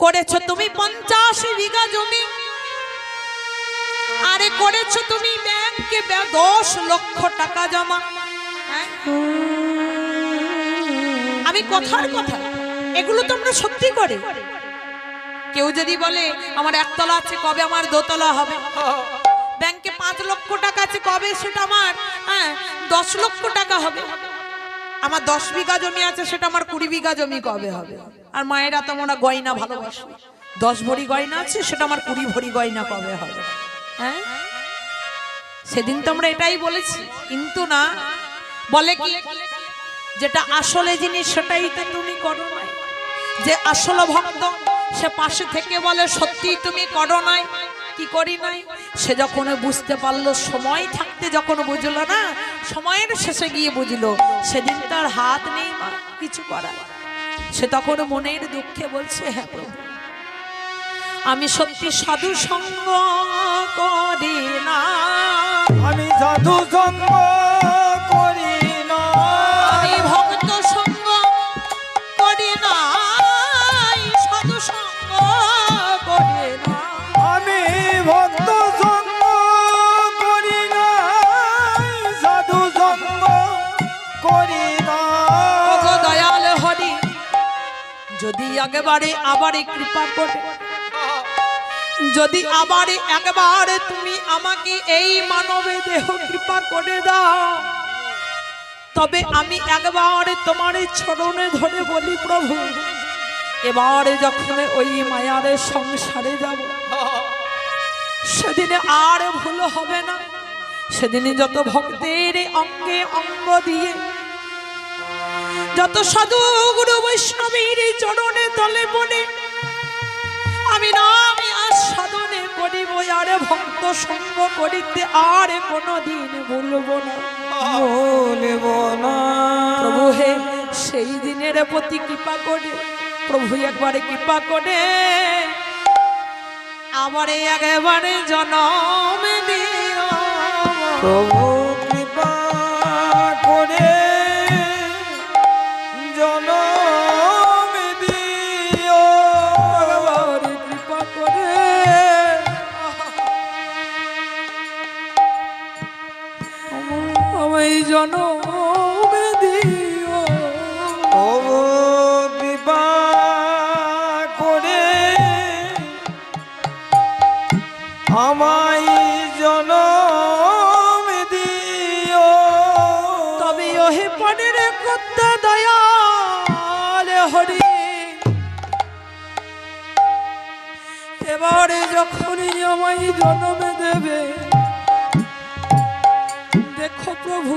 করেছো তুমি 50 বিঘা জমি, আরে করেছো তুমি ব্যাংকে 10 লক্ষ টাকা জমা। আমি কথার কথা, এগুলো তো আমরা সত্যি করি। কেউ যদি বলে আমার একতলা আছে, কবে আমার দোতলা হবে? ব্যাংকে 5 লক্ষ টাকা আছে, কবে সেটা আমার 10 লক্ষ টাকা হবে? আমার 10 বিঘা জমি আছে, সেটা আমার 20 বিঘা জমি কবে হবে? আর মায়েরা তো আমরা গয়না ভালোবাসি, 10 ভরি গয়না আছে, সেটা আমার 20 ভরি গয়না কবে হবে? হ্যাঁ, সেদিন তো আমরা এটাই বলেছি। কিন্তু না, বলে কি, যেটা আসলে জিনিস সেটাই তো তুমি করো নাই। যে আসল ভক্ত সে পাশে থেকে বলে সত্যি তুমি করো নাই, কি করি নাই। সে যখন বুঝতে পারলো, সময় থাকতে যখন বুঝলো না, সময়ের শেষে গিয়ে বুঝলো সেদিন তার হাত নেই মা কিছু করার। সে তখন মনের দুঃখে বলছে, হ্যাঁ প্রভু, আমি সত্যি সাধু সঙ্গ করি না, আমি সাধু সঙ্গ করি না, আমি ভক্ত সঙ্গ করি না, সাধু সঙ্গ করি না, আমি ভক্ত সঙ্গ করি না, সাধু সঙ্গ করি না। ওগো দয়াল হরি, যদি একবারে আবারে কৃপা করে, যদি আবারে একবারে তুমি আমাকে এই মানবে দেহ কৃপা করে দাও, তবে আমি একবারে তোমার চরণে ধরে বলি প্রভু, এবারে যখন ওই মায়ারে সংসারে যাব, সেদিনে আর ভুল হবে না। সেদিনে যত ভক্তের অঙ্গে অঙ্গ দিয়ে, যত সাধু গুরু বৈষ্ণবীর চরণে তলে পড়ে আমি নামে আর সাধনে করিব, আর ভক্ত সঙ্গ করিতে আর কোনদিন ভুলবো না, বলবো না। প্রভু হে, সেই দিনের প্রতি কৃপা করে প্রভু, একবারে কৃপা করে আমারে একবারে জনম দিও প্রভু, কৃপা করে জনম দিও, একবারে কৃপা করে আমায় জনম দিও, প্রভু কৃপা করে আমায় জনম দিও। তবে ওহে পানের কর্তা দয়াল হরি, এবারে যখনই আমায় জন্ম দেবে, দেখো প্রভু,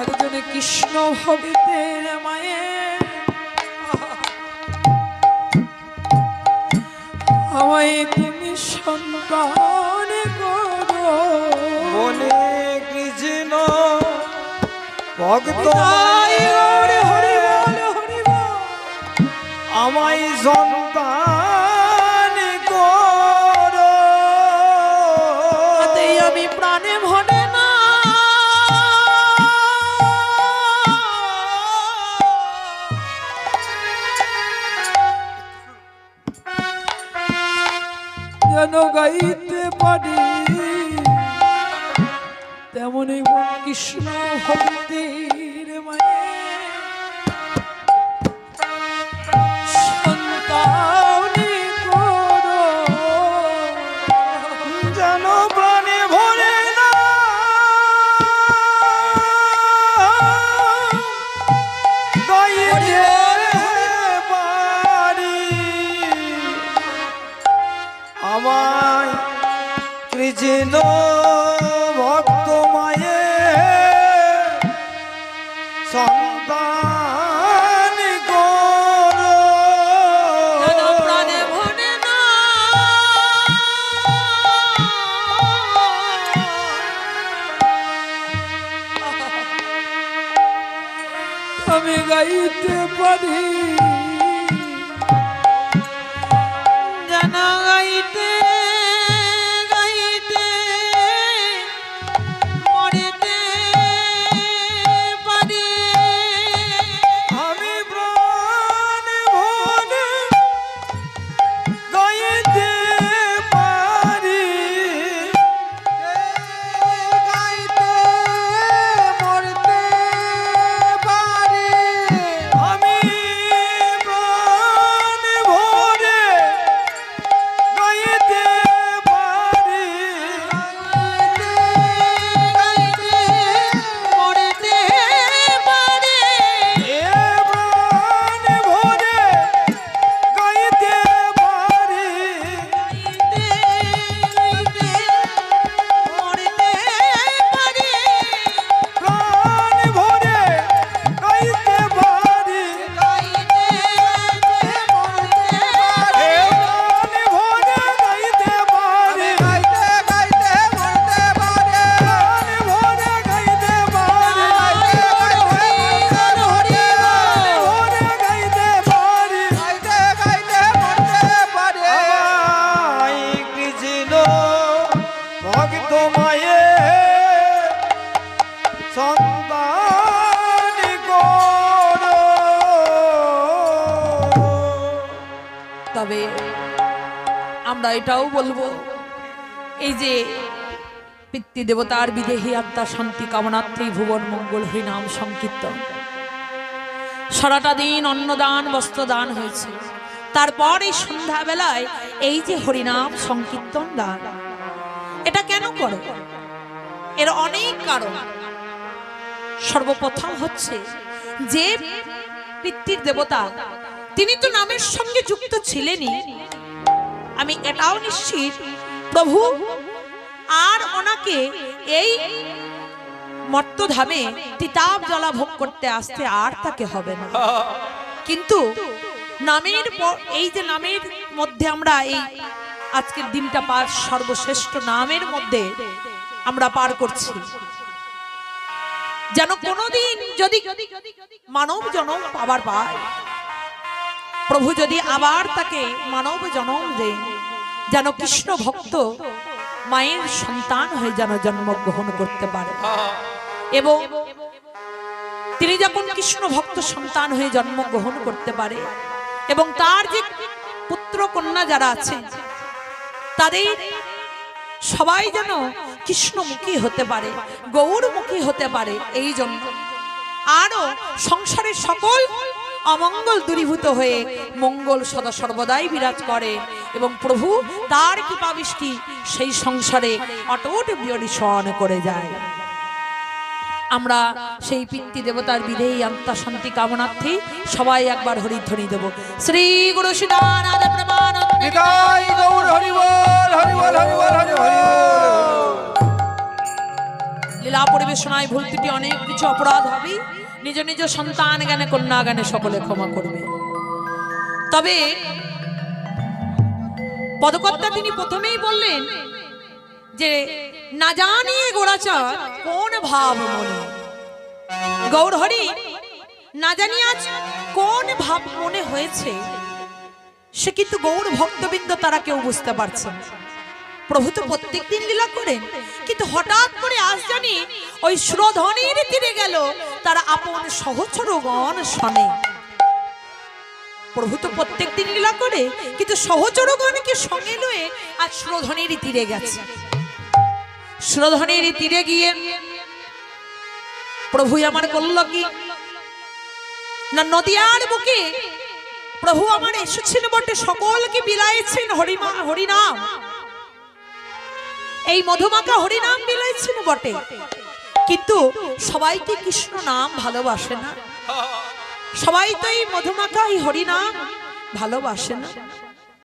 একজনে কৃষ্ণ ভক্তের মায়ের আমায় তুমি সন্তান করো, বলে কৃষ্ণ ভক্ত হরি হরি বল, হরি বল, আমায় সন্তান করো। তাতেই আমি প্রাণে ভরে না, যেন গাইতে পারি তেমনই কৃষ্ণ ভক্তির মায়ের সন্তান করো, যেন প্রাণে ভরে না, গাইতে পারি আমায় কৃষ্ণ ভক্ত মায়ের সন্তান করো। যেন প্রাণে ভরে না, আমি গাইতে পারি, যেন গাইতে গাইতে তবে আমরা এটাও বলবো, এই যে পিতৃদেবতার বিদেহী আত্মা শান্তি কামনার্থেই ভুবন মঙ্গল হরিনাম সংকীর্তন, সারাটা দিন অন্নদান বস্ত্রদান হয়েছে, তারপর এই সন্ধ্যাবেলায় এই যে হরিনাম সংকীর্তন দান, এটা কেন করে? এর অনেক কারণ। সর্বপ্রথম হচ্ছে যে পিতৃর দেবতা তিনি তো নামের সঙ্গে যুক্ত ছিলেনই, আমি এটাও নিশ্চিত প্রভু আর ওনাকে এই মর্তধামে তিতাব জ্বালা ভোগ করতে আসতে আর তাকে হবে না। কিন্তু নামের এই যে নামের মধ্যে আমরা এই আজকের দিনটা পার সর্বশ্রেষ্ঠ নামের মধ্যে আমরা পার করছি, যেন কোনোদিন যদি মানব জন্ম আবার পায়, প্রভু যদি আবার তাকে মানব জন্ম দেন, যেন কৃষ্ণ ভক্ত মায়ের সন্তান হয়ে যেন জন্মগ্রহণ করতে পারে। এবং তিনি যখন কৃষ্ণ ভক্ত সন্তান হয়ে জন্মগ্রহণ করতে পারে এবং তার যে পুত্র কন্যা যারা আছে তাদের সবাই যেন কৃষ্ণমুখী হতে পারে, গৌরমুখী হতে পারে, এই জন্য আরো সংসারের সকল অমঙ্গল দূরীভূত হয়ে মঙ্গল সদা সর্বদাই বিরাজ করে এবং প্রভু তার কৃপাবৃষ্টি সেই সংসারে অটুট বিয়রিশন করে যায়। আমরা সেই পিতৃ দেবতার বিদেহী আত্মা শান্তি কামনার্থে সবাই একবার হরিধ্বনি দেব। শ্রী গুরু সীতানাথ প্রেমানন্দে নিতাই গৌর হরি বল, হরি বল, হরি বল, হরি বল। লীলা পরিবেশনায় ভুল ত্রুটি অনেক কিছু অপরাধ হবে, নিজ নিজ সন্তান জ্ঞানে কন্যা জ্ঞানে সকলে ক্ষমা করবে। তবে পদকর্তা তিনি প্রথমেই বললেন যে না জানিয়ে গোড়াচার কোন ভাব মনে, গৌর হরি না জানি আজ কোন ভাব মনে হয়েছে সে কিন্তু গৌর ভক্তবৃন্দ তারা কেউ বুঝতে পারছে না। প্রভু তো প্রত্যেকদিন লীলা করেন, কিন্তু হঠাৎ করে আজ জানি ওই সুরধনের তীরে গেল তারা আপন সহচরগণ শোনে। প্রভু তো প্রত্যেকদিন লীলা করে, কিন্তু সহচরগণকে সঙ্গে লয়ে আজ সুরধনের তীরে গেছে। সুরধনের তীরে গিয়ে প্রভু আমার করল কি না, নদিয়ার বুকে প্রভু আমার এসেছেন বটে, সকলকে বিলাইছেন হরিনাম, এই মধুমাখা হরিনাম বিলাইছেন বটে, কিন্তু সবাই তো কৃষ্ণ নাম ভালোবাসে না, সবাই তো এই মধুমাখা এই হরিনাম ভালোবাসে না।